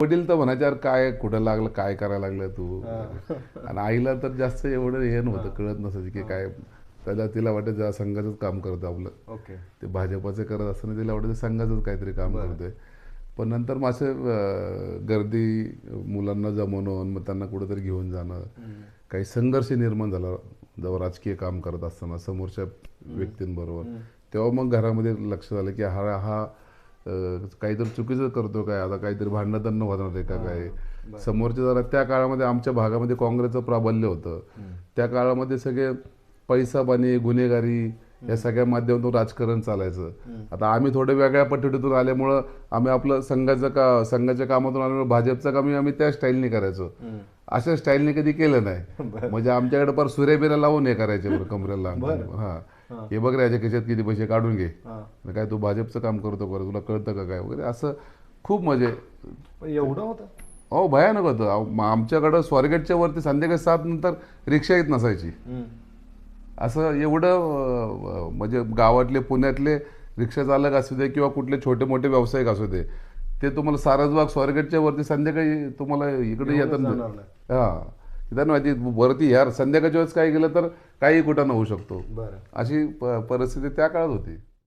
वडील तर म्हणायचे यार काय कुठं लागलं काय करायला लागलं तू. आणि आईला तर जास्त एवढं हे नव्हतं कळत नसायचं की काय. त्याला तिला वाटत जरा संघाचंच काम करतं आपलं. ओके. ते भाजपाचं करत असताना तिला वाटतं संघाचंच काहीतरी काम करतोय. पण नंतर मग असं गर्दी मुलांना जमवणं मग त्यांना कुठेतरी घेऊन जाणं काही संघर्ष निर्माण झाला जेव्हा राजकीय काम करत असताना समोरच्या व्यक्तींबरोबर. तेव्हा मग घरामध्ये लक्ष झालं की हा हा काहीतरी चुकीचं करतो काय आता काहीतरी भांडणं त्यांना होणार आहे का काय. समोरच्या जरा त्या काळामध्ये आमच्या भागामध्ये काँग्रेसचं प्राबल्य होतं. त्या काळामध्ये सगळे पैसा पाणी गुन्हेगारी या सगळ्या माध्यमातून राजकारण चालायचं. आता आम्ही थोडं वेगळ्या पद्धतीतून आल्यामुळं आम्ही आपलं संघाच्या कामातून आल्यामुळे भाजपचं काम आम्ही त्या स्टाईलने करायचो. अशा स्टाईलने कधी केलं नाही. म्हणजे आमच्याकडे पर सुरेबिरा लावून हे करायचे बरं कमरेला. हा हे बघ रे याच्या खिशात किती पैसे काढून घे काय तू भाजपचं काम करतो बरं तुला कळतं का काय वगैरे असं खूप म्हणजे एवढं होतं. हो भयानक होतं. आमच्याकडं स्वारगेटच्या वरती संध्याकाळी 7 नंतर रिक्षा येत नसायची. असं एवढं म्हणजे गावातले पुण्यातले रिक्षा चालक असू दे किंवा कुठले छोटे मोठे व्यावसायिक असू दे ते तुम्हाला सारसबाग स्वारगेटच्या वरती संध्याकाळी तुम्हाला इकडे येतात. हां त्यांना माहिती वरती यार संध्याकाळच्या वेळेस काही गेलं तर काही कुठं होऊ शकतो. अशी परिस्थिती त्या काळात होती.